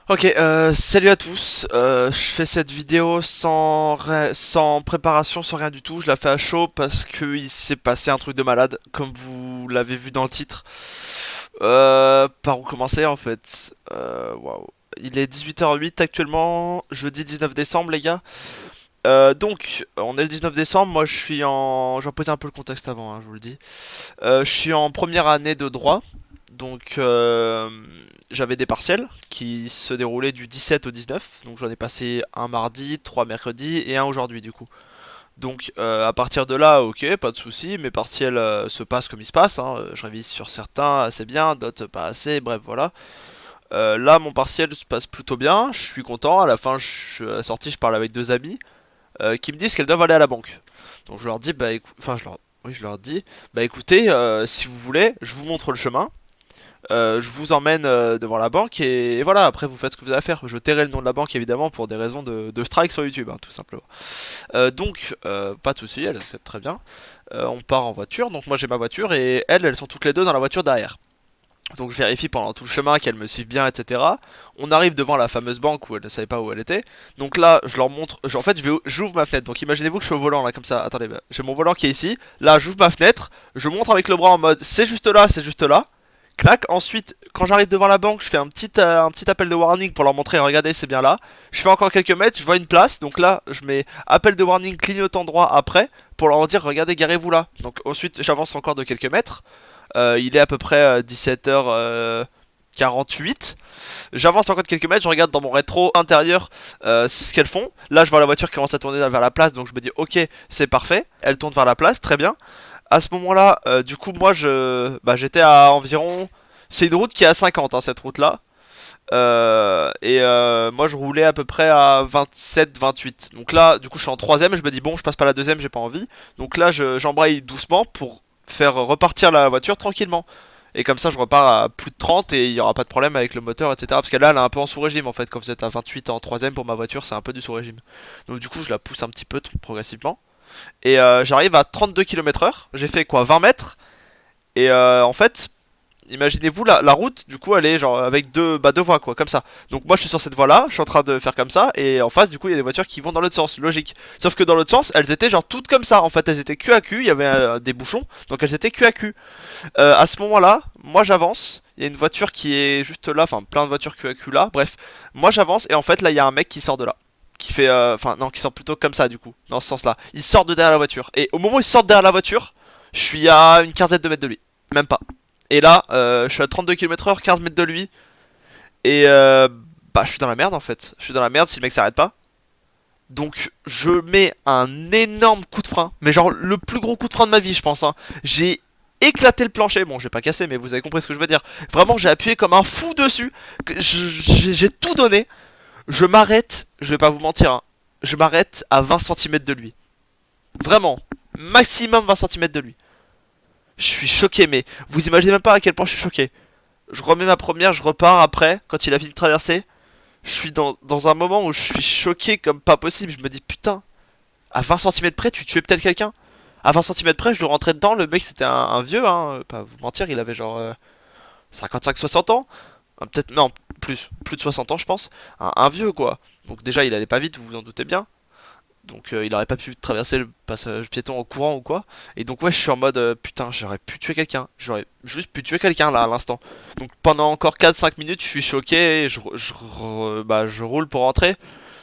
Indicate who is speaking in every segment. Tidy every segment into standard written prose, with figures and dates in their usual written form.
Speaker 1: Ok, salut à tous. Je fais cette vidéo sans préparation, sans rien du tout. Je la fais à chaud parce que il s'est passé un truc de malade, comme vous l'avez vu dans le titre. Par où commencer en fait? Waouh. Il est 18h08 actuellement, jeudi 19 décembre les gars. Donc, on est le 19 décembre, moi je suis en... Je vais poser un peu le contexte avant, hein, je vous le dis. Je suis en première année de droit, donc j'avais des partiels qui se déroulaient du 17 au 19. Donc j'en ai passé un mardi, trois mercredis et un aujourd'hui du coup. Donc à partir de là, ok, pas de souci, mes partiels se passent comme ils se passent, hein. Je révise sur certains assez bien, d'autres pas assez, bref voilà. Là mon partiel se passe plutôt bien, je suis content, à la fin à la sortie je parle avec deux amis qui me disent qu'elles doivent aller à la banque. Donc je leur dis, bah écoute, enfin je leur dis, bah écoutez, si vous voulez, je vous montre le chemin. Je vous emmène devant la banque et voilà, après vous faites ce que vous avez à faire. Je tairai le nom de la banque évidemment pour des raisons de strike sur YouTube, hein, tout simplement. Pas de soucis, elle accepte très bien. On part en voiture, donc moi j'ai ma voiture et elles sont toutes les deux dans la voiture derrière. Donc je vérifie pendant tout le chemin qu'elles me suivent bien, etc. On arrive devant la fameuse banque où elles ne savaient pas où elle était. Donc là, je leur montre. En fait, j'ouvre ma fenêtre. Donc imaginez-vous que je suis au volant là, comme ça. Attendez, bah, j'ai mon volant qui est ici. Là, j'ouvre ma fenêtre. Je montre avec le bras en mode c'est juste là, c'est juste là. Clac. Ensuite, quand j'arrive devant la banque, je fais un petit appel de warning pour leur montrer, regardez, c'est bien là. Je fais encore quelques mètres, je vois une place, donc là, je mets appel de warning clignotant droit après pour leur dire, regardez, garez-vous là. Donc ensuite, j'avance encore de quelques mètres. Il est à peu près 17h48. J'avance encore de quelques mètres, je regarde dans mon rétro intérieur ce qu'elles font. Là, je vois la voiture qui commence à tourner vers la place, donc je me dis, ok, c'est parfait. Elle tourne vers la place, très bien. À ce moment-là, du coup, moi, j'étais à environ. C'est une route qui est à 50, hein, cette route-là. Moi, je roulais à peu près à 27-28. Donc là, du coup, je suis en troisième. Je me dis, bon, je passe pas la deuxième, j'ai pas envie. Donc là, j'embraye doucement pour faire repartir la voiture tranquillement. Et comme ça, je repars à plus de 30 et il y aura pas de problème avec le moteur, etc. Parce que là, elle est un peu en sous-régime en fait. Quand vous êtes à 28 en troisième pour ma voiture, c'est un peu du sous-régime. Donc du coup, je la pousse un petit peu progressivement. Et j'arrive à 32 km/h. J'ai fait quoi, 20 mètres. Et en fait, imaginez-vous la route, du coup, elle est genre avec deux voies, quoi, comme ça. Donc moi, je suis sur cette voie-là, je suis en train de faire comme ça. Et en face, du coup, il y a des voitures qui vont dans l'autre sens, logique. Sauf que dans l'autre sens, elles étaient genre toutes comme ça. En fait, elles étaient cul à cul. Il y avait des bouchons, donc elles étaient cul à cul. À ce moment-là, moi j'avance. Il y a une voiture qui est juste là, enfin plein de voitures cul à cul là. Bref, moi j'avance et en fait là il y a un mec qui sort de là, qui fait, enfin non, qui sort plutôt comme ça du coup, dans ce sens-là. Il sort de derrière la voiture et au moment où il sort de derrière la voiture, je suis à une quinzaine de mètres de lui, même pas. Et là, je suis à 32 km/h, 15 mètres de lui et bah je suis dans la merde en fait. Je suis dans la merde si le mec s'arrête pas. Donc je mets un énorme coup de frein, mais genre le plus gros coup de frein de ma vie je pense, hein. J'ai éclaté le plancher, bon j'ai pas cassé mais vous avez compris ce que je veux dire. Vraiment j'ai appuyé comme un fou dessus, j'ai tout donné. Je m'arrête, je vais pas vous mentir, hein. Je m'arrête à 20 centimètres de lui. Vraiment, maximum 20 centimètres de lui. Je suis choqué mais vous imaginez même pas à quel point je suis choqué. Je remets ma première, je repars après, quand il a fini de traverser. Je suis dans un moment où je suis choqué comme pas possible, je me dis putain, à 20 centimètres près, tu tuais peut-être quelqu'un. À 20 centimètres près, je le rentrais dedans. Le mec, c'était un vieux, hein. Pas vous mentir, il avait genre 55-60 ans. Peut-être, non, plus de 60 ans, je pense. Un vieux, quoi. Donc, déjà, il allait pas vite, vous vous en doutez bien. Donc, il aurait pas pu traverser le passage piéton en courant ou quoi. Et donc, ouais, je suis en mode putain, j'aurais pu tuer quelqu'un. J'aurais juste pu tuer quelqu'un là à l'instant. Donc, pendant encore 4-5 minutes, je suis choqué. Je roule pour rentrer.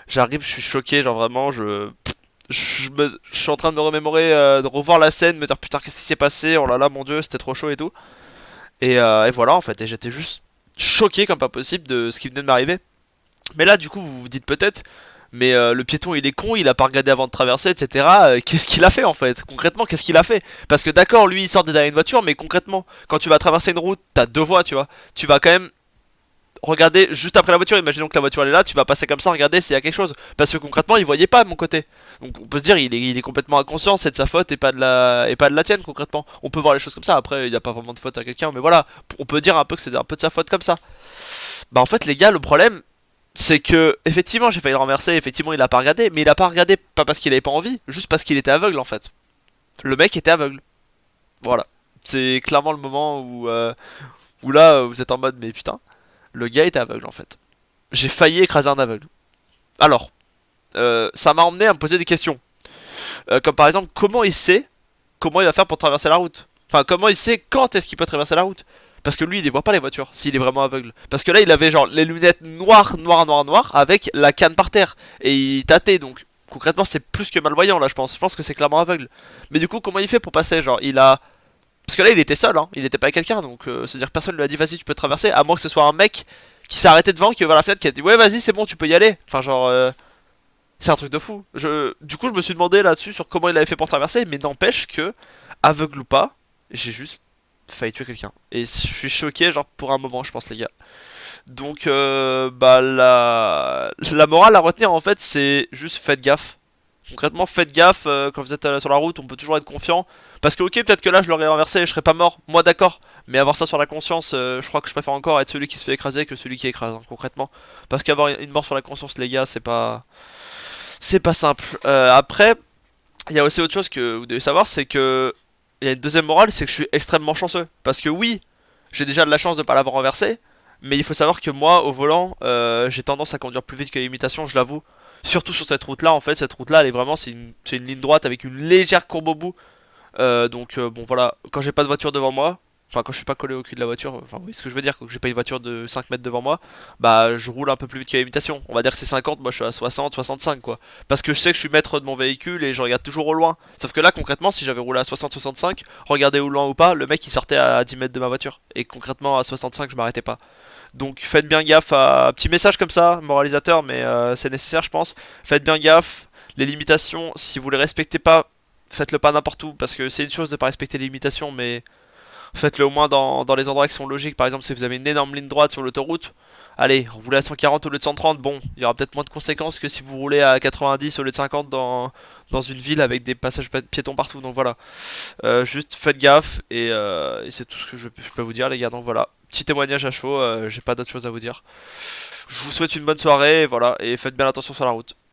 Speaker 1: J'arrive, je suis choqué, genre vraiment, je suis en train de me remémorer, de revoir la scène, me dire putain qu'est-ce qui s'est passé, oh là là mon dieu c'était trop chaud et tout. Et voilà en fait, et j'étais juste choqué comme pas possible de ce qui venait de m'arriver. Mais là du coup vous vous dites peut-être, mais le piéton il est con, il a pas regardé avant de traverser, etc. Qu'est-ce qu'il a fait en fait? Concrètement qu'est-ce qu'il a fait? Parce que d'accord lui il sort de derrière une voiture, mais concrètement quand tu vas traverser une route, t'as deux voies tu vois. Tu vas quand même regarder juste après la voiture, imaginons que la voiture elle est là, tu vas passer comme ça, regarder s'il y a quelque chose. Parce que concrètement, il voyait pas de mon côté. Donc on peut se dire, il est complètement inconscient, c'est de sa faute et pas de la tienne concrètement. On peut voir les choses comme ça, après il n'y a pas vraiment de faute à quelqu'un, mais voilà, on peut dire un peu que c'est un peu de sa faute comme ça. Bah en fait les gars, le problème, c'est que effectivement j'ai failli le renverser, effectivement il a pas regardé, mais il a pas regardé pas parce qu'il avait pas envie, juste parce qu'il était aveugle en fait. Le mec était aveugle. Voilà. C'est clairement le moment où là vous êtes en mode mais putain, le gars était aveugle en fait. j'ai failli écraser un aveugle. Alors, ça m'a emmené à me poser des questions. Comme par exemple, comment il va faire pour traverser la route? Enfin, comment il sait quand est-ce qu'il peut traverser la route? Parce que lui, il les voit pas les voitures, s'il est vraiment aveugle. Parce que là, il avait genre les lunettes noires, noires, noires, noires, avec la canne par terre. Et il tâtait, donc concrètement, c'est plus que malvoyant là, je pense. Je pense que c'est clairement aveugle. Mais du coup, comment il fait pour passer? Genre, il a. Parce que là, il était seul, hein. Il était pas avec quelqu'un, donc c'est-à-dire que personne lui a dit vas-y, tu peux traverser, à moins que ce soit un mec qui s'est arrêté devant, qui a ouvert la fenêtre, qui a dit ouais, vas-y, c'est bon, tu peux y aller. Enfin, genre. C'est un truc de fou. Du coup, je me suis demandé là-dessus sur comment il avait fait pour traverser, mais n'empêche que, aveugle ou pas, j'ai juste failli tuer quelqu'un. Et je suis choqué, genre pour un moment, je pense, les gars. Donc, bah, la morale à retenir en fait, c'est juste faites gaffe. Concrètement, faites gaffe quand vous êtes sur la route, on peut toujours être confiant. Parce que, ok, peut-être que là je l'aurais renversé et je serais pas mort, moi d'accord. Mais avoir ça sur la conscience, je crois que je préfère encore être celui qui se fait écraser que celui qui écrase, hein, concrètement. Parce qu'avoir une mort sur la conscience, les gars, c'est pas. C'est pas simple. Après, il y a aussi autre chose que vous devez savoir, c'est que il y a une deuxième morale, c'est que je suis extrêmement chanceux. Parce que oui, j'ai déjà de la chance de pas l'avoir renversé, mais il faut savoir que moi, au volant, j'ai tendance à conduire plus vite que l'imitation, je l'avoue. Surtout sur cette route-là, en fait, cette route-là, elle est vraiment, c'est une ligne droite avec une légère courbe au bout. Bon voilà, quand j'ai pas de voiture devant moi, enfin quand je suis pas collé au cul de la voiture, enfin vous voyez ce que je veux dire, quand j'ai pas une voiture de 5 mètres devant moi, bah je roule un peu plus vite que l'imitation. On va dire que c'est 50, moi je suis à 60, 65 quoi. Parce que je sais que je suis maître de mon véhicule et je regarde toujours au loin. Sauf que là concrètement, si j'avais roulé à 60, 65, regardez au loin ou pas, le mec il sortait à 10 mètres de ma voiture. Et concrètement à 65, je m'arrêtais pas. Donc faites bien gaffe à petit message comme ça, moralisateur, mais c'est nécessaire je pense. Faites bien gaffe, les limitations, si vous les respectez pas, faites-le pas n'importe où, parce que c'est une chose de pas respecter les limitations, mais faites-le au moins dans les endroits qui sont logiques. Par exemple, si vous avez une énorme ligne droite sur l'autoroute, allez, roulez à 140 au lieu de 130, bon, il y aura peut-être moins de conséquences que si vous roulez à 90 au lieu de 50 dans une ville avec des passages piétons partout. Donc voilà, juste faites gaffe, et c'est tout ce que je peux vous dire les gars. Donc voilà, petit témoignage à chaud, j'ai pas d'autre chose à vous dire. Je vous souhaite une bonne soirée, voilà, et faites bien attention sur la route.